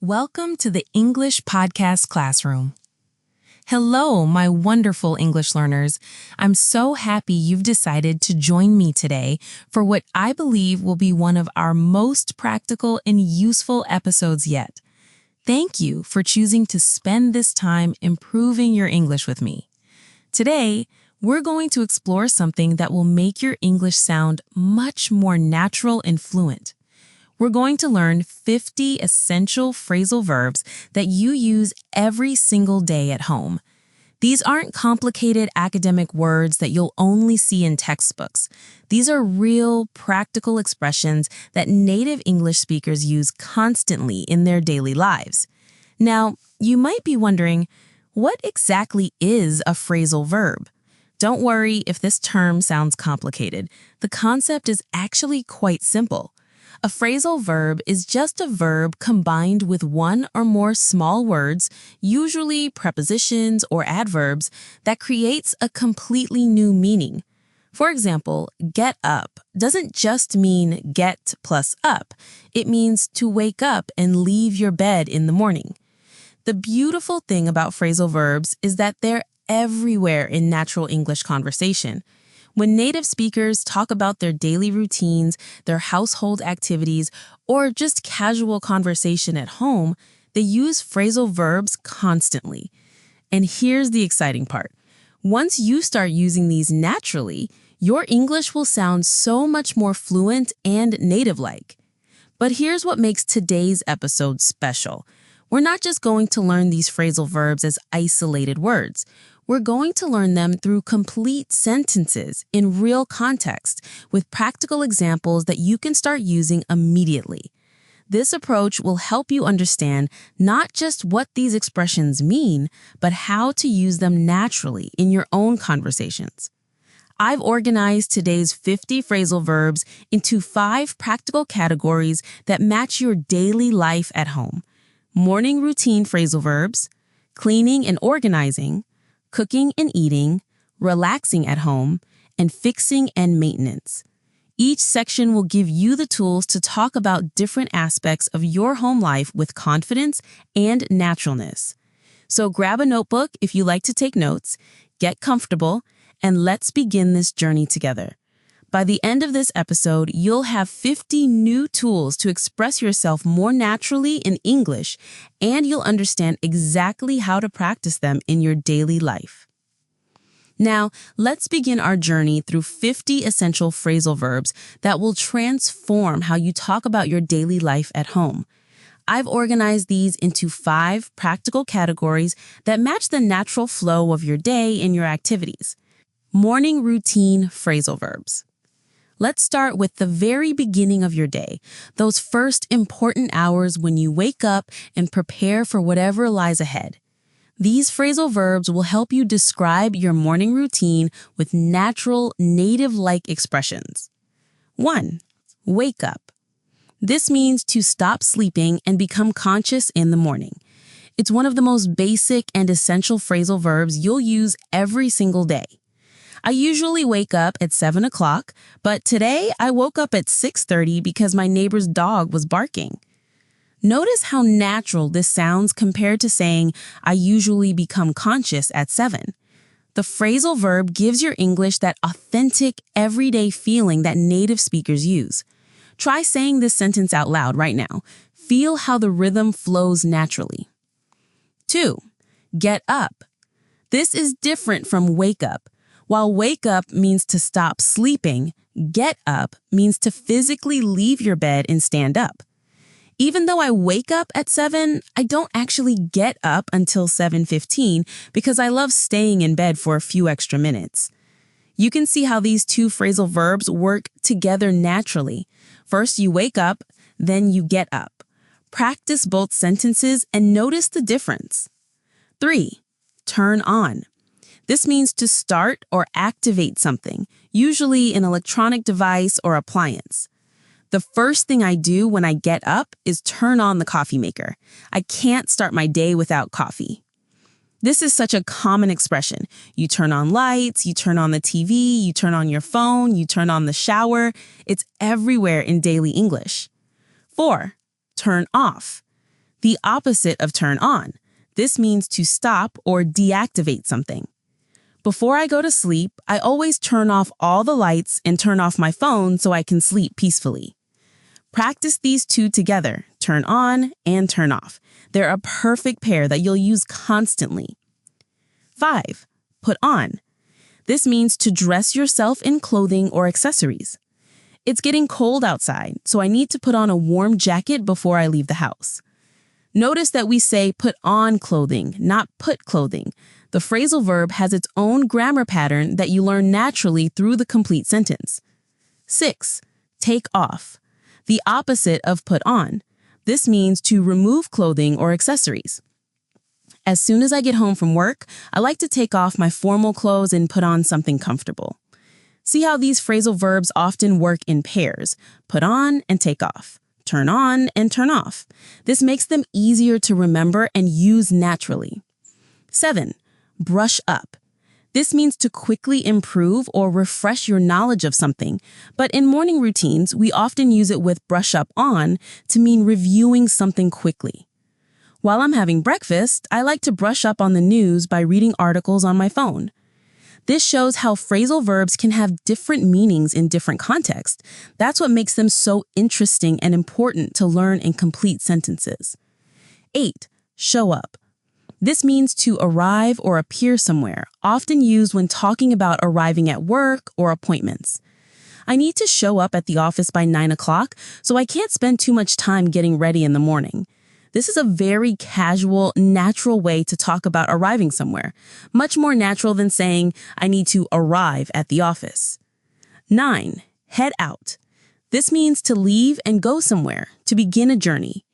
Welcome to the English Podcast Classroom. Hello, my wonderful English learners. I'm so happy you've decided to join me today for what I believe will be one of our most practical and useful episodes yet. Thank you for choosing to spend this time improving your English with me. Today, we're going to explore something that will make your English sound much more natural and fluent. We're going to learn 50 essential phrasal verbs that you use every single day at home. These aren't complicated academic words that you'll only see in textbooks. These are real, practical expressions that native English speakers use constantly in their daily lives. Now, you might be wondering, what exactly is a phrasal verb? Don't worry if this term sounds complicated. The concept is actually quite simple. A phrasal verb is just a verb combined with one or more small words, usually prepositions or adverbs, that creates a completely new meaning. For example, get up doesn't just mean get plus up. It means to wake up and leave your bed in the morning. The beautiful thing about phrasal verbs is that they're everywhere in natural English conversation. When native speakers talk about their daily routines, their household activities, or just casual conversation at home, they use phrasal verbs constantly. And here's the exciting part. Once you start using these naturally, your English will sound so much more fluent and native-like. But here's what makes today's episode special. We're not just going to learn these phrasal verbs as isolated words. We're going to learn them through complete sentences in real context with practical examples that you can start using immediately. This approach will help you understand not just what these expressions mean, but how to use them naturally in your own conversations. I've organized today's 50 phrasal verbs into 5 practical categories that match your daily life at home. Morning routine phrasal verbs, cleaning and organizing, cooking and eating, relaxing at home, and fixing and maintenance. Each section will give you the tools to talk about different aspects of your home life with confidence and naturalness. So grab a notebook if you like to take notes, get comfortable, and let's begin this journey together. By the end of this episode, you'll have 50 new tools to express yourself more naturally in English, and you'll understand exactly how to practice them in your daily life. Now, let's begin our journey through 50 essential phrasal verbs that will transform how you talk about your daily life at home. I've organized these into 5 practical categories that match the natural flow of your day and your activities. Morning routine phrasal verbs. Let's start with the very beginning of your day, those first important hours when you wake up and prepare for whatever lies ahead. These phrasal verbs will help you describe your morning routine with natural, native-like expressions. 1. Wake up. This means to stop sleeping and become conscious in the morning. It's one of the most basic and essential phrasal verbs you'll use every single day. I usually wake up at 7 o'clock, but today I woke up at 6:30 because my neighbor's dog was barking. Notice how natural this sounds compared to saying, I usually become conscious at 7. The phrasal verb gives your English that authentic, everyday feeling that native speakers use. Try saying this sentence out loud right now. Feel how the rhythm flows naturally. 2. Get up. This is different from wake up. While wake up means to stop sleeping, get up means to physically leave your bed and stand up. Even though I wake up at 7, I don't actually get up until 7:15 because I love staying in bed for a few extra minutes. You can see how these 2 phrasal verbs work together naturally. First you wake up, then you get up. Practice both sentences and notice the difference. 3. Turn on. This means to start or activate something, usually an electronic device or appliance. The first thing I do when I get up is turn on the coffee maker. I can't start my day without coffee. This is such a common expression. You turn on lights, you turn on the TV, you turn on your phone, you turn on the shower. It's everywhere in daily English. 4. Turn off. the opposite of turn on. This means to stop or deactivate something. Before I go to sleep, I always turn off all the lights and turn off my phone so I can sleep peacefully. Practice these two together, turn on and turn off. They're a perfect pair that you'll use constantly. 5. Put on. This means to dress yourself in clothing or accessories. It's getting cold outside, so I need to put on a warm jacket before I leave the house. Notice that we say put on clothing, not put clothing. The phrasal verb has its own grammar pattern that you learn naturally through the complete sentence. 6. Take off. The opposite of put on. This means to remove clothing or accessories. As soon as I get home from work, I like to take off my formal clothes and put on something comfortable. See how these phrasal verbs often work in pairs. Put on and take off. Turn on and turn off. This makes them easier to remember and use naturally. 7. Brush up. This means to quickly improve or refresh your knowledge of something, but in morning routines, we often use it with brush up on to mean reviewing something quickly. While I'm having breakfast, I like to brush up on the news by reading articles on my phone. This shows how phrasal verbs can have different meanings in different contexts. That's what makes them so interesting and important to learn in complete sentences. 8. Show up. This means to arrive or appear somewhere, often used when talking about arriving at work or appointments. I need to show up at the office by 9 o'clock, so I can't spend too much time getting ready in the morning. This is a very casual, natural way to talk about arriving somewhere, much more natural than saying, I need to arrive at the office. 9. Head out. This means to leave and go somewhere, to begin a journey.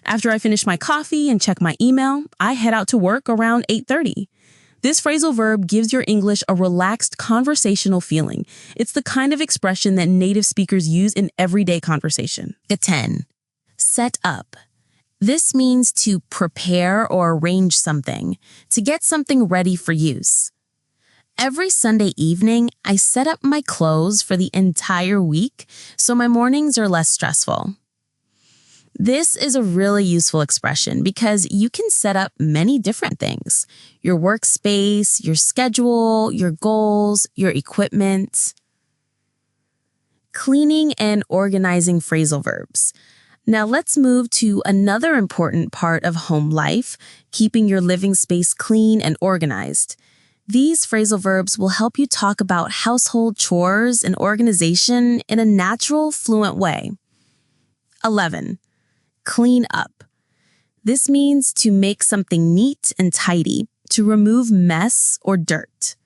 After I finish my coffee and check my email, I head out to work around 8:30. This phrasal verb gives your English a relaxed conversational feeling. It's the kind of expression that native speakers use in everyday conversation. 10. Set up. This means to prepare or arrange something, to get something ready for use. Every Sunday evening, I set up my clothes for the entire week, so my mornings are less stressful. This is a really useful expression because you can set up many different things: your workspace, your schedule, your goals, your equipment. Cleaning and organizing phrasal verbs. Now let's move to another important part of home life, keeping your living space clean and organized. These phrasal verbs will help you talk about household chores and organization in a natural, fluent way. 11. Clean up. This means to make something neat and tidy, to remove mess or dirt.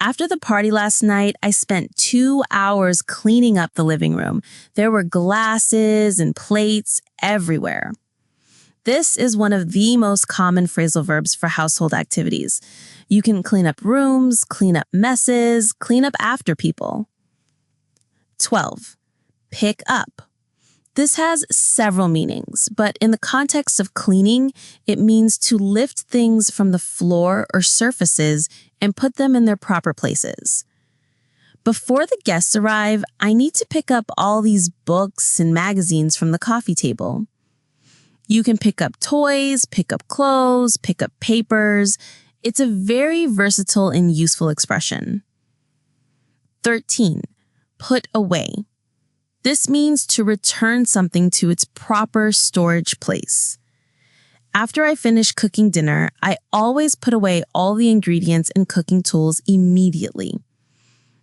After the party last night, I spent 2 hours cleaning up the living room. There were glasses and plates everywhere. This is one of the most common phrasal verbs for household activities. You can clean up rooms, clean up messes, clean up after people. 12. Pick up. This has several meanings, but in the context of cleaning, it means to lift things from the floor or surfaces and put them in their proper places. Before the guests arrive, I need to pick up all these books and magazines from the coffee table. You can pick up toys, pick up clothes, pick up papers. It's a very versatile and useful expression. 13. Put away. This means to return something to its proper storage place. After I finish cooking dinner, I always put away all the ingredients and cooking tools immediately.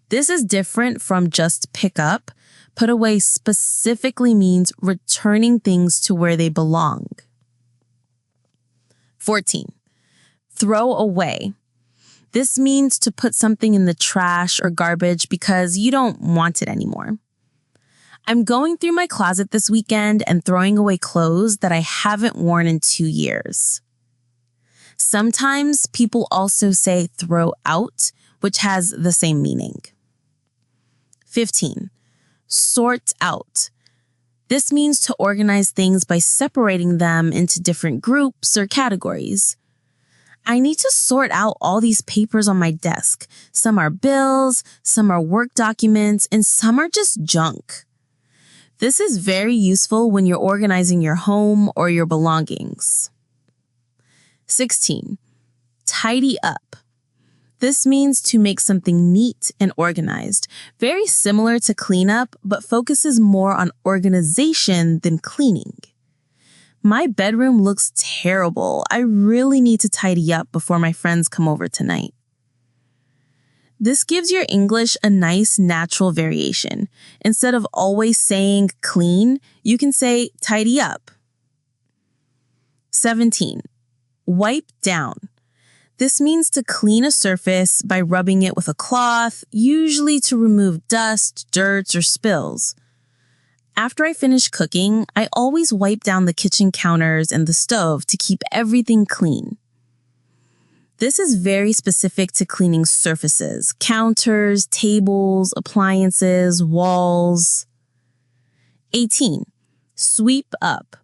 This is different from just pick up. Put away specifically means returning things to where they belong. 14. Throw away. This means to put something in the trash or garbage because you don't want it anymore. I'm going through my closet this weekend and throwing away clothes that I haven't worn in 2 years. Sometimes people also say throw out, which has the same meaning. 15. Sort out. This means to organize things by separating them into different groups or categories. I need to sort out all these papers on my desk. Some are bills, some are work documents, and some are just junk. This is very useful when you're organizing your home or your belongings. 16. Tidy up. This means to make something neat and organized, very similar to cleanup, but focuses more on organization than cleaning. My bedroom looks terrible. I really need to tidy up before my friends come over tonight. This gives your English a nice natural variation. Instead of always saying clean, you can say tidy up. 17. Wipe down. This means to clean a surface by rubbing it with a cloth, usually to remove dust, dirt, or spills. After I finish cooking, I always wipe down the kitchen counters and the stove to keep everything clean. This is very specific to cleaning surfaces, counters, tables, appliances, walls. 18. Sweep up.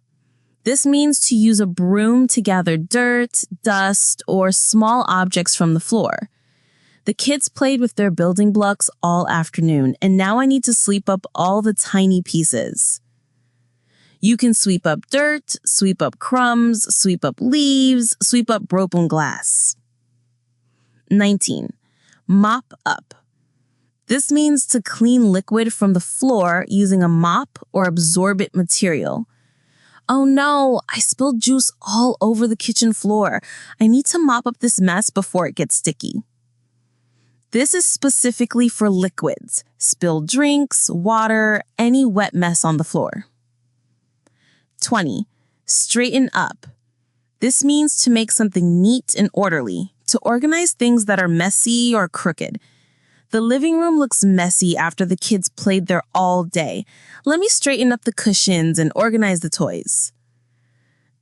This means to use a broom to gather dirt, dust, or small objects from the floor. The kids played with their building blocks all afternoon, and now I need to sweep up all the tiny pieces. You can sweep up dirt, sweep up crumbs, sweep up leaves, sweep up broken glass. 19. Mop up. This means to clean liquid from the floor using a mop or absorbent material. Oh no, I spilled juice all over the kitchen floor. I need to mop up this mess before it gets sticky. This is specifically for liquids, spilled drinks, water, any wet mess on the floor. 20. Straighten up. This means to make something neat and orderly, to organize things that are messy or crooked. The living room looks messy after the kids played there all day. Let me straighten up the cushions and organize the toys.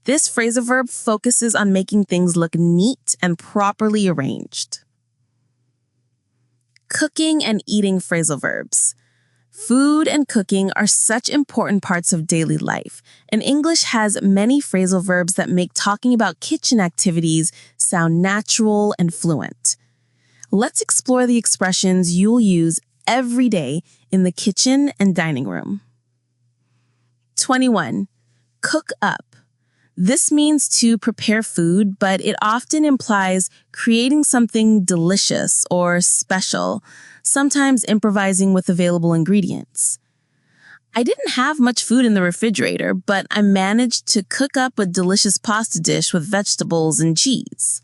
This phrasal verb focuses on making things look neat and properly arranged. Cooking and eating phrasal verbs. Food and cooking are such important parts of daily life, and English has many phrasal verbs that make talking about kitchen activities sound natural and fluent. Let's explore the expressions you'll use every day in the kitchen and dining room. 21. Cook up. This means to prepare food, but it often implies creating something delicious or special, sometimes improvising with available ingredients. I didn't have much food in the refrigerator, but I managed to cook up a delicious pasta dish with vegetables and cheese.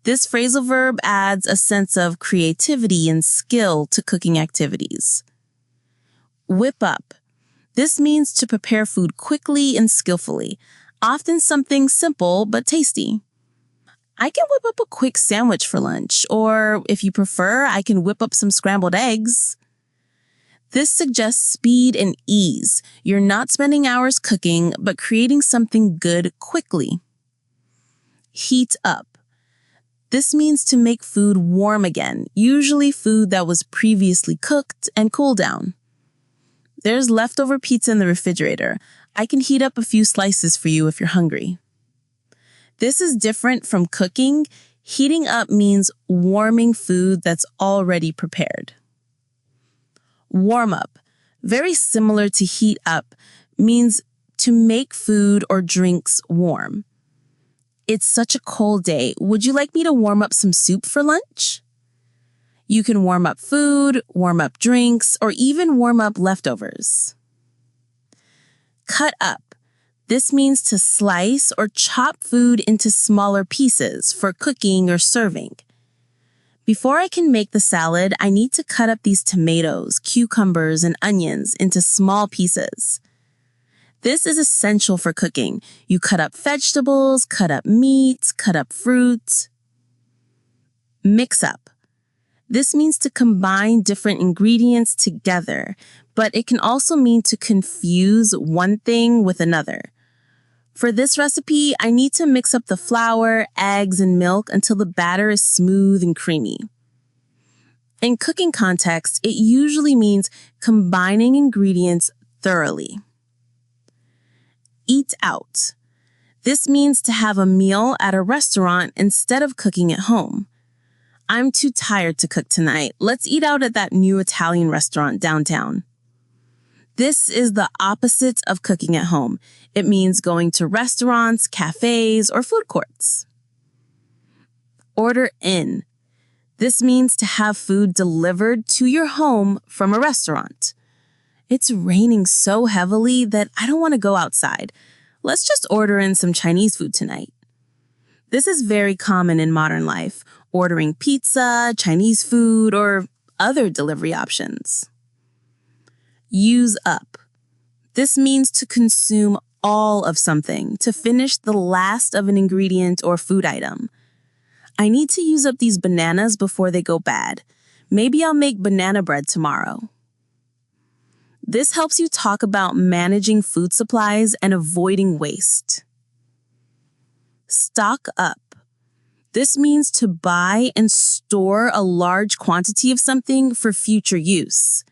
This phrasal verb adds a sense of creativity and skill to cooking activities. Whip up. This means to prepare food quickly and skillfully, often something simple but tasty. I can whip up a quick sandwich for lunch, or if you prefer, I can whip up some scrambled eggs. This suggests speed and ease. You're not spending hours cooking, but creating something good quickly. Heat up. This means to make food warm again, usually food that was previously cooked and cooled down. There's leftover pizza in the refrigerator. I can heat up a few slices for you if you're hungry. This is different from cooking. Heating up means warming food that's already prepared. Warm up, very similar to heat up, means to make food or drinks warm. It's such a cold day. Would you like me to warm up some soup for lunch? You can warm up food, warm up drinks, or even warm up leftovers. Cut up. This means to slice or chop food into smaller pieces for cooking or serving. Before I can make the salad, I need to cut up these tomatoes, cucumbers, and onions into small pieces. This is essential for cooking. You cut up vegetables, cut up meats, cut up fruits. Mix up. This means to combine different ingredients together, but it can also mean to confuse one thing with another. For this recipe, I need to mix up the flour, eggs, and milk until the batter is smooth and creamy. In cooking context, it usually means combining ingredients thoroughly. Eat out. This means to have a meal at a restaurant instead of cooking at home. I'm too tired to cook tonight. Let's eat out at that new Italian restaurant downtown. This is the opposite of cooking at home. It means going to restaurants, cafes, or food courts. Order in. This means to have food delivered to your home from a restaurant. It's raining so heavily that I don't want to go outside. Let's just order in some Chinese food tonight. This is very common in modern life, ordering pizza, Chinese food, or other delivery options. Use up. This means to consume all of something, to finish the last of an ingredient or food item. I need to use up these bananas before they go bad. Maybe I'll make banana bread tomorrow. This helps you talk about managing food supplies and avoiding waste. Stock up. This means to buy and store a large quantity of something for future use.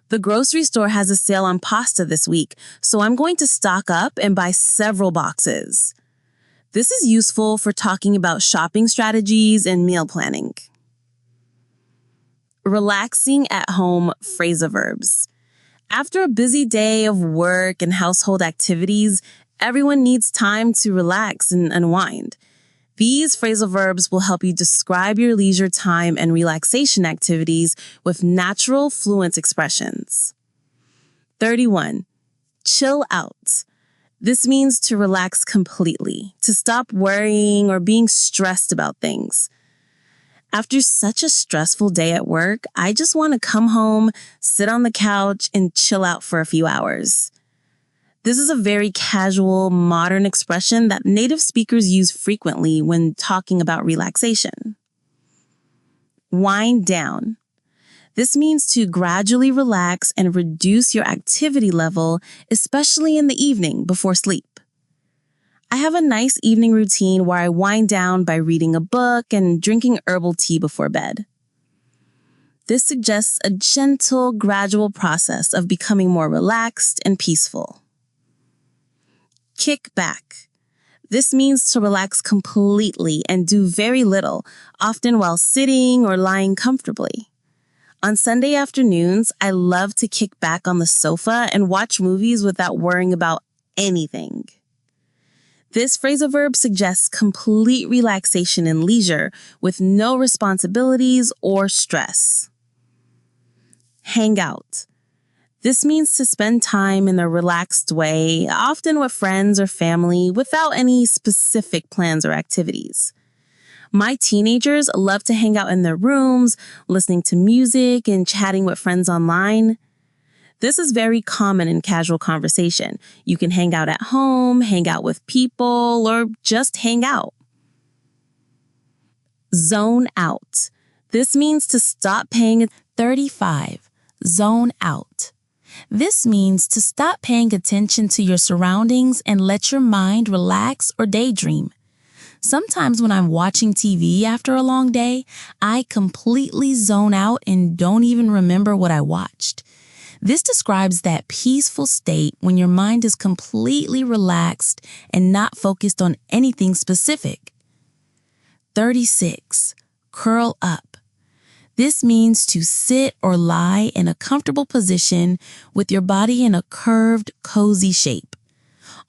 The grocery store has a sale on pasta this week, so I'm going to stock up and buy several boxes. This is useful for talking about shopping strategies and meal planning. Relaxing at home phrasal verbs. After a busy day of work and household activities, everyone needs time to relax and unwind. These phrasal verbs will help you describe your leisure time and relaxation activities with natural, fluent expressions. 31. Chill out. This means to relax completely, to stop worrying or being stressed about things. After such a stressful day at work, I just want to come home, sit on the couch, and chill out for a few hours. This is a very casual, modern expression that native speakers use frequently when talking about relaxation. Wind down. This means to gradually relax and reduce your activity level, especially in the evening before sleep. I have a nice evening routine where I wind down by reading a book and drinking herbal tea before bed. This suggests a gentle, gradual process of becoming more relaxed and peaceful. Kick back. This means to relax completely and do very little, often while sitting or lying comfortably. On Sunday afternoons, I love to kick back on the sofa and watch movies without worrying about anything. This phrasal verb suggests complete relaxation and leisure with no responsibilities or stress. Hang out. This means to spend time in a relaxed way, often with friends or family, without any specific plans or activities. My teenagers love to hang out in their rooms, listening to music and chatting with friends online. This is very common in casual conversation. You can hang out at home, hang out with people, or just hang out. Zone out. This means to stop paying. 35. Zone out. This means to stop paying attention to your surroundings and let your mind relax or daydream. Sometimes when I'm watching TV after a long day, I completely zone out and don't even remember what I watched. This describes that peaceful state when your mind is completely relaxed and not focused on anything specific. 36. Curl up. This means to sit or lie in a comfortable position with your body in a curved, cozy shape.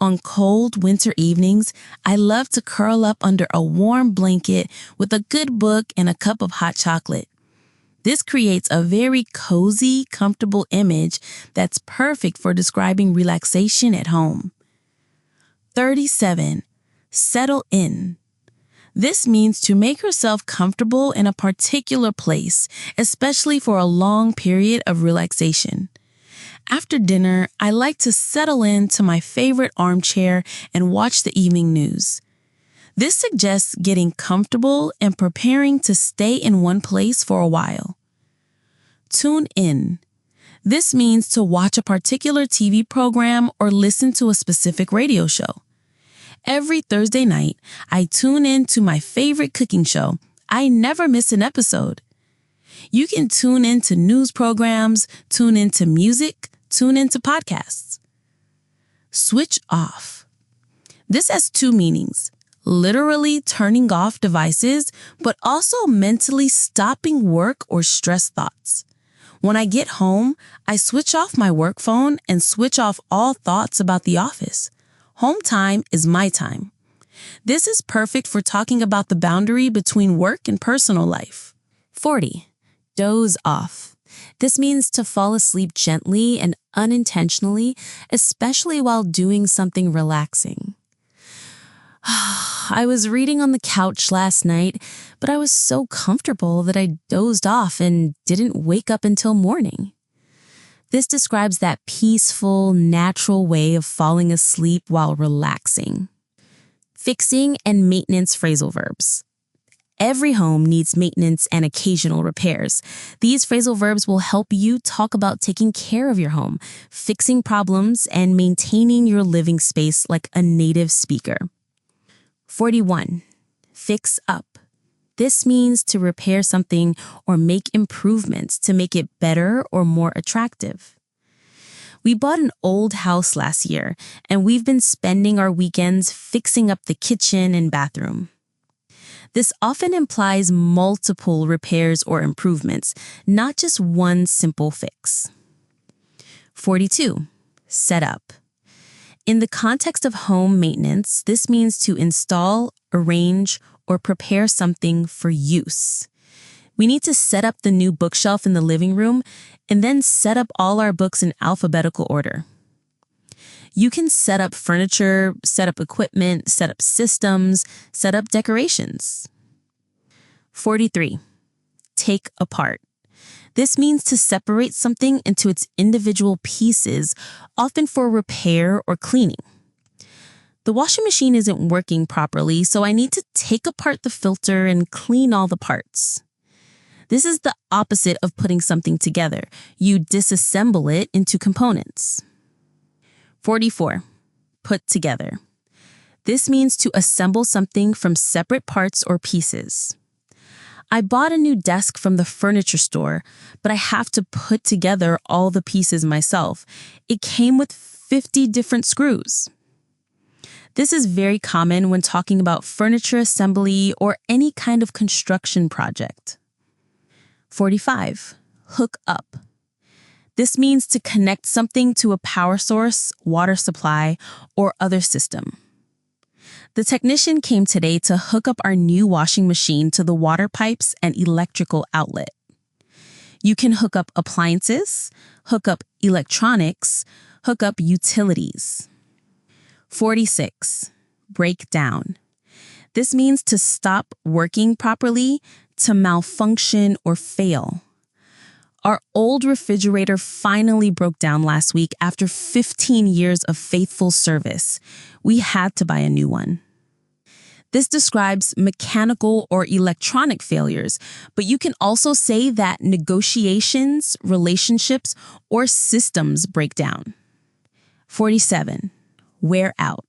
On cold winter evenings, I love to curl up under a warm blanket with a good book and a cup of hot chocolate. This creates a very cozy, comfortable image that's perfect for describing relaxation at home. 37. Settle in. This means to make yourself comfortable in a particular place, especially for a long period of relaxation. After dinner, I like to settle into my favorite armchair and watch the evening news. This suggests getting comfortable and preparing to stay in one place for a while. Tune in. This means to watch a particular TV program or listen to a specific radio show. Every Thursday night, I tune in to my favorite cooking show. I never miss an episode. You can tune into news programs, tune into music, tune into podcasts. Switch off. This has two meanings: literally turning off devices, but also mentally stopping work or stress thoughts. When I get home, I switch off my work phone and switch off all thoughts about the office. Home time is my time. This is perfect for talking about the boundary between work and personal life. 40. Doze off. This means to fall asleep gently and unintentionally, especially while doing something relaxing. I was reading on the couch last night, but I was so comfortable that I dozed off and didn't wake up until morning. This describes that peaceful, natural way of falling asleep while relaxing. Fixing and maintenance phrasal verbs. Every home needs maintenance and occasional repairs. These phrasal verbs will help you talk about taking care of your home, fixing problems, and maintaining your living space like a native speaker. 41. Fix up. This means to repair something or make improvements to make it better or more attractive. We bought an old house last year, and we've been spending our weekends fixing up the kitchen and bathroom. This often implies multiple repairs or improvements, not just one simple fix. 42. Set up. In the context of home maintenance, this means to install, arrange, or prepare something for use. We need to set up the new bookshelf in the living room and then set up all our books in alphabetical order. You can set up furniture, set up equipment, set up systems, set up decorations. 43. Take apart. This means to separate something into its individual pieces, often for repair or cleaning. The washing machine isn't working properly, so I need to take apart the filter and clean all the parts. This is the opposite of putting something together. You disassemble it into components. 44. Put together. This means to assemble something from separate parts or pieces. I bought a new desk from the furniture store, but I have to put together all the pieces myself. It came with 50 different screws. This is very common when talking about furniture assembly or any kind of construction project. 45. Hook up. This means to connect something to a power source, water supply, or other system. The technician came today to hook up our new washing machine to the water pipes and electrical outlet. You can hook up appliances, hook up electronics, hook up utilities. 46. Break down. This means to stop working properly, to malfunction or fail. Our old refrigerator finally broke down last week after 15 years of faithful service. We had to buy a new one. This describes mechanical or electronic failures, but you can also say that negotiations, relationships, or systems break down. 47. Wear out.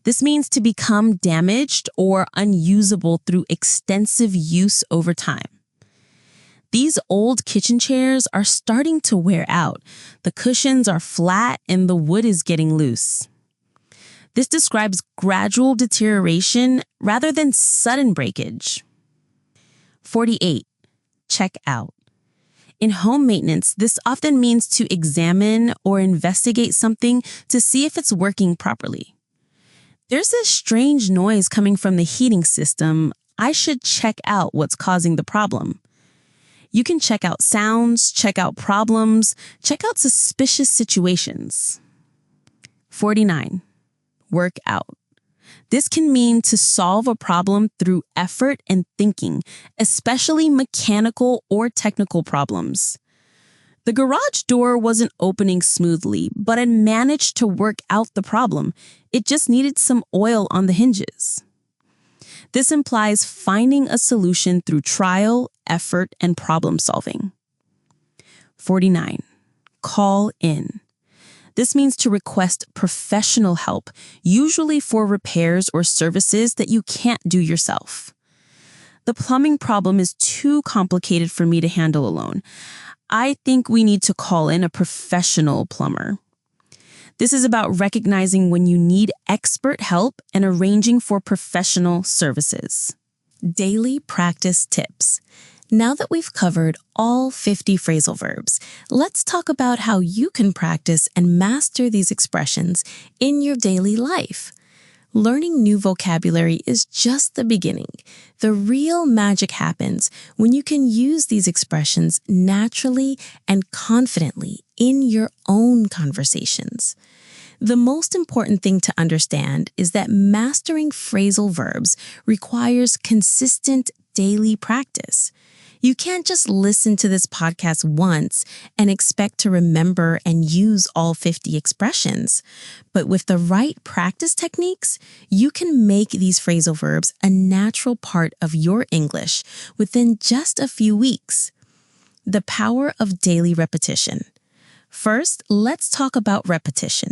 This means to become damaged or unusable through extensive use over time. These old kitchen chairs are starting to wear out. The cushions are flat and the wood is getting loose. This describes gradual deterioration rather than sudden breakage. 48. Check out. In home maintenance, this often means to examine or investigate something to see if it's working properly. There's this strange noise coming from the heating system. I should check out what's causing the problem. You can check out sounds, check out problems, check out suspicious situations. 49. Work out. This can mean to solve a problem through effort and thinking, especially mechanical or technical problems. The garage door wasn't opening smoothly, but I managed to work out the problem. It just needed some oil on the hinges. This implies finding a solution through trial, effort, and problem solving. 49. Call in. This means to request professional help, usually for repairs or services that you can't do yourself. The plumbing problem is too complicated for me to handle alone. I think we need to call in a professional plumber. This is about recognizing when you need expert help and arranging for professional services. Daily practice tips. Now that we've covered all 50 phrasal verbs, let's talk about how you can practice and master these expressions in your daily life. Learning new vocabulary is just the beginning. The real magic happens when you can use these expressions naturally and confidently in your own conversations. The most important thing to understand is that mastering phrasal verbs requires consistent daily practice. You can't just listen to this podcast once and expect to remember and use all 50 expressions. But with the right practice techniques, you can make these phrasal verbs a natural part of your English within just a few weeks. The power of daily repetition. First, let's talk about repetition.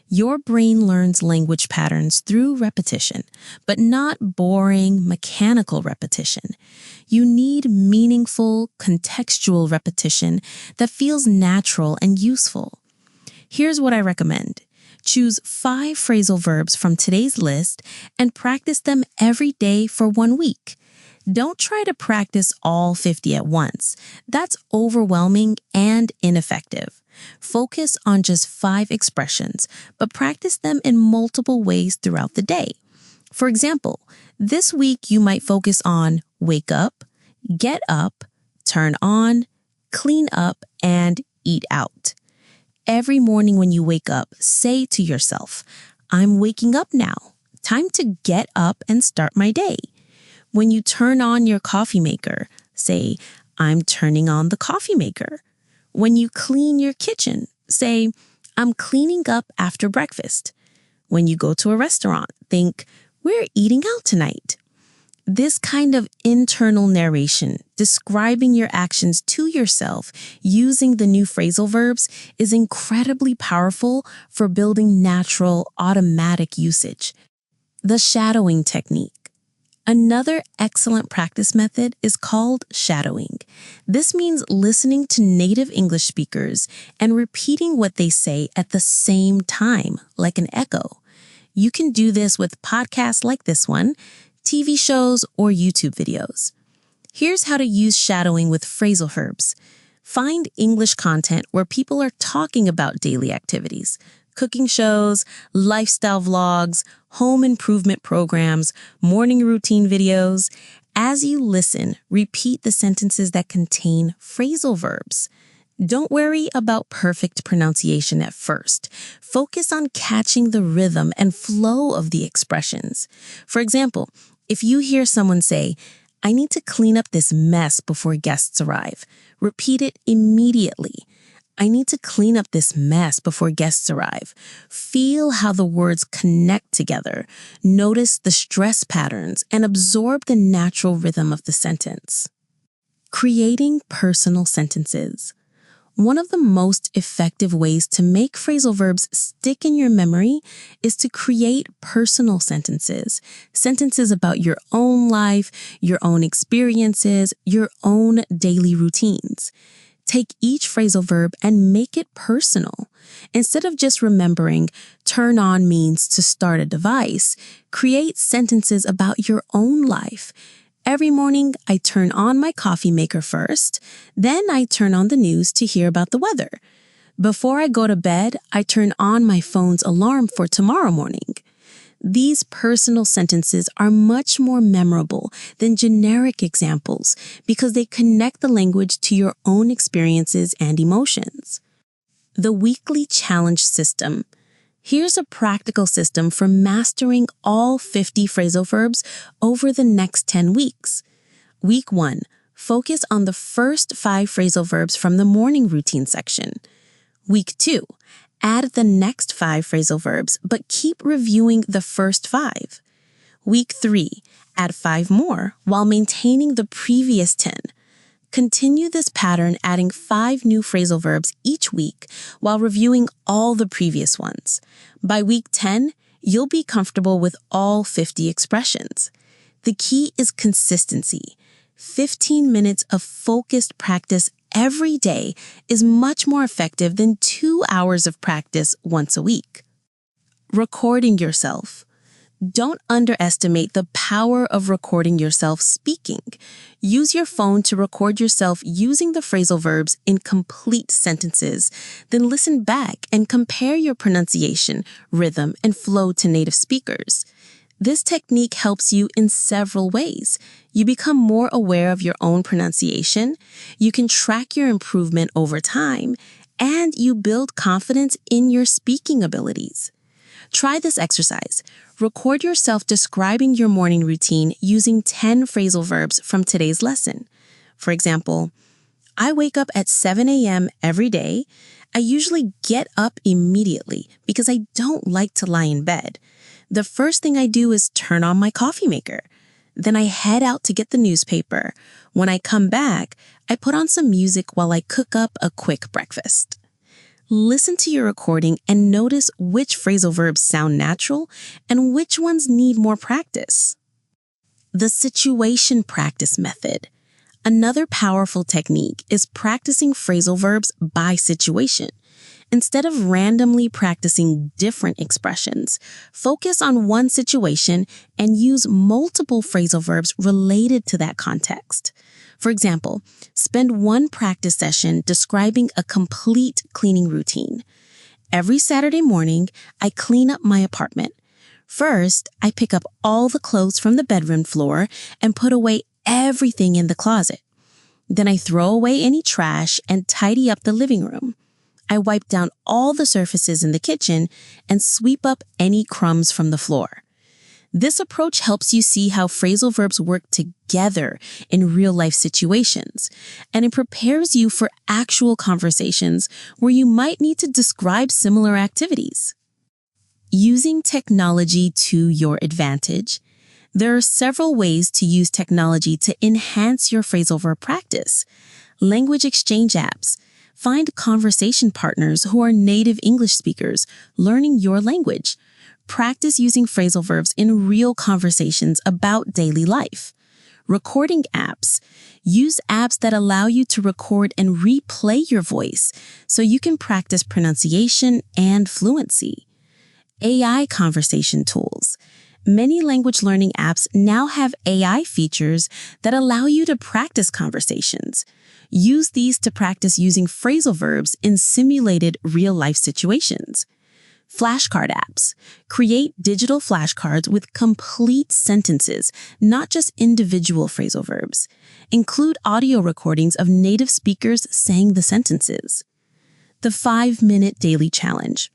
Your brain learns language patterns through repetition, but not boring, mechanical repetition. You need meaningful, contextual repetition that feels natural and useful. Here's what I recommend. Choose 5 phrasal verbs from today's list and practice them every day for 1 week. Don't try to practice all 50 at once. That's overwhelming and ineffective. Focus on just 5 expressions, but practice them in multiple ways throughout the day. For example, this week you might focus on wake up, get up, turn on, clean up, and eat out. Every morning when you wake up, say to yourself, I'm waking up now. Time to get up and start my day. When you turn on your coffee maker, say, I'm turning on the coffee maker. When you clean your kitchen, say, I'm cleaning up after breakfast. When you go to a restaurant, think, we're eating out tonight. This kind of internal narration, describing your actions to yourself using the new phrasal verbs, is incredibly powerful for building natural, automatic usage. The shadowing technique. Another excellent practice method is called shadowing. This means listening to native English speakers and repeating what they say at the same time, like an echo. You can do this with podcasts like this one, TV shows, or YouTube videos. Here's how to use shadowing with phrasal verbs. Find English content where people are talking about daily activities. Cooking shows, lifestyle vlogs, home improvement programs, morning routine videos. As you listen, repeat the sentences that contain phrasal verbs. Don't worry about perfect pronunciation at first. Focus on catching the rhythm and flow of the expressions. For example, if you hear someone say, I need to clean up this mess before guests arrive, repeat it immediately. I need to clean up this mess before guests arrive. Feel how the words connect together. Notice the stress patterns and absorb the natural rhythm of the sentence. Creating personal sentences. One of the most effective ways to make phrasal verbs stick in your memory is to create personal sentences. Sentences about your own life, your own experiences, your own daily routines. Take each phrasal verb and make it personal. Instead of just remembering turn on means to start a device, create sentences about your own life. Every morning, I turn on my coffee maker first. Then I turn on the news to hear about the weather. Before I go to bed, I turn on my phone's alarm for tomorrow morning. These personal sentences are much more memorable than generic examples because they connect the language to your own experiences and emotions. The weekly challenge system. Here's a practical system for mastering all 50 phrasal verbs over the next 10 weeks. Week 1, focus on the first 5 phrasal verbs from the morning routine section. Week 2, add the next 5 phrasal verbs, but keep reviewing the first 5. Week 3, add 5 more while maintaining the previous 10. Continue this pattern, adding 5 new phrasal verbs each week while reviewing all the previous ones. By week 10, you'll be comfortable with all 50 expressions. The key is consistency. 15 minutes of focused practice every day is much more effective than 2 hours of practice once a week. Recording yourself. Don't underestimate the power of recording yourself speaking. Use your phone to record yourself using the phrasal verbs in complete sentences. Then listen back and compare your pronunciation, rhythm, and flow to native speakers. This technique helps you in several ways. You become more aware of your own pronunciation, you can track your improvement over time, and you build confidence in your speaking abilities. Try this exercise. Record yourself describing your morning routine using 10 phrasal verbs from today's lesson. For example, I wake up at 7 a.m. every day. I usually get up immediately because I don't like to lie in bed. The first thing I do is turn on my coffee maker. Then I head out to get the newspaper. When I come back, I put on some music while I cook up a quick breakfast. Listen to your recording and notice which phrasal verbs sound natural and which ones need more practice. The situation practice method. Another powerful technique is practicing phrasal verbs by situation. Instead of randomly practicing different expressions, focus on one situation and use multiple phrasal verbs related to that context. For example, spend one practice session describing a complete cleaning routine. Every Saturday morning, I clean up my apartment. First, I pick up all the clothes from the bedroom floor and put away everything in the closet. Then I throw away any trash and tidy up the living room. I wipe down all the surfaces in the kitchen and sweep up any crumbs from the floor. This approach helps you see how phrasal verbs work together in real-life situations, and it prepares you for actual conversations where you might need to describe similar activities. Using technology to your advantage. There are several ways to use technology to enhance your phrasal verb practice. Language exchange apps. Find conversation partners who are native English speakers learning your language. Practice using phrasal verbs in real conversations about daily life. Recording apps. Use apps that allow you to record and replay your voice so you can practice pronunciation and fluency. AI conversation tools. Many language learning apps now have AI features that allow you to practice conversations. Use these to practice using phrasal verbs in simulated real-life situations. Flashcard apps. Create digital flashcards with complete sentences, not just individual phrasal verbs. Include audio recordings of native speakers saying the sentences. The 5-minute daily challenge.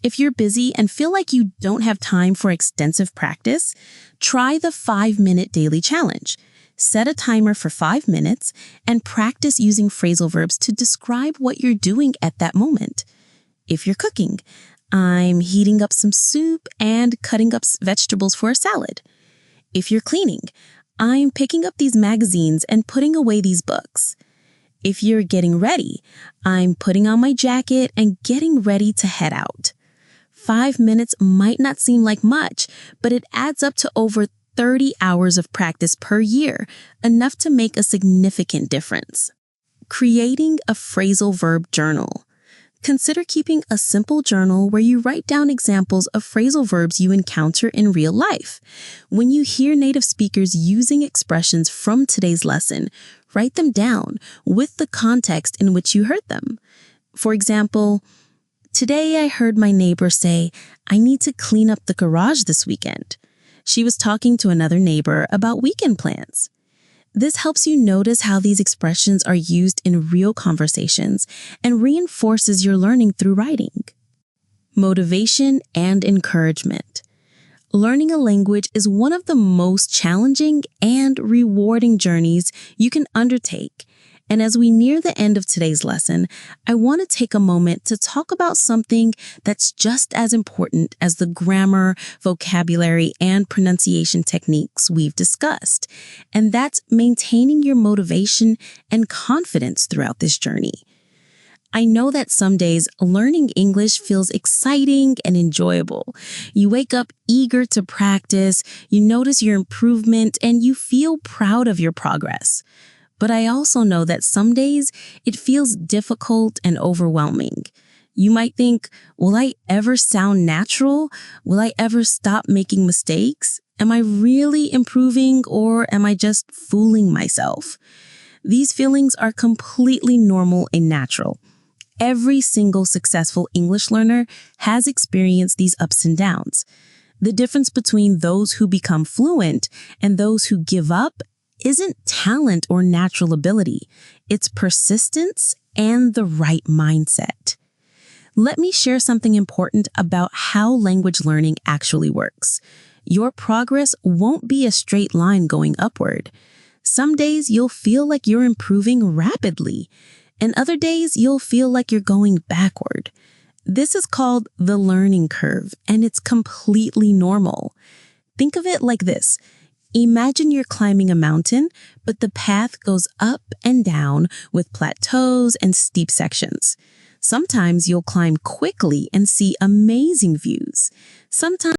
If you're busy and feel like you don't have time for extensive practice, try the 5-minute daily challenge. Set a timer for 5 minutes and practice using phrasal verbs to describe what you're doing at that moment. If you're cooking, I'm heating up some soup and cutting up vegetables for a salad. If you're cleaning, I'm picking up these magazines and putting away these books. If you're getting ready, I'm putting on my jacket and getting ready to head out. 5 minutes might not seem like much, but it adds up to over 30 hours of practice per year, enough to make a significant difference. Creating a phrasal verb journal. Consider keeping a simple journal where you write down examples of phrasal verbs you encounter in real life. When you hear native speakers using expressions from today's lesson, write them down with the context in which you heard them. For example, today I heard my neighbor say, "I need to clean up the garage this weekend." She was talking to another neighbor about weekend plans. This helps you notice how these expressions are used in real conversations and reinforces your learning through writing. Motivation and encouragement. Learning a language is one of the most challenging and rewarding journeys you can undertake. And as we near the end of today's lesson, I want to take a moment to talk about something that's just as important as the grammar, vocabulary, and pronunciation techniques we've discussed. And that's maintaining your motivation and confidence throughout this journey. I know that some days learning English feels exciting and enjoyable. You wake up eager to practice, you notice your improvement, and you feel proud of your progress. But I also know that some days it feels difficult and overwhelming. You might think, will I ever sound natural? Will I ever stop making mistakes? Am I really improving or am I just fooling myself? These feelings are completely normal and natural. Every single successful English learner has experienced these ups and downs. The difference between those who become fluent and those who give up isn't talent or natural ability. It's persistence and the right mindset. Let me share something important about how language learning actually works. Your progress won't be a straight line going upward. Some days you'll feel like you're improving rapidly, and other days you'll feel like you're going backward. This is called the learning curve, and it's completely normal. Think of it like this. Imagine you're climbing a mountain, but the path goes up and down with plateaus and steep sections. Sometimes you'll climb quickly and see amazing views. Sometimes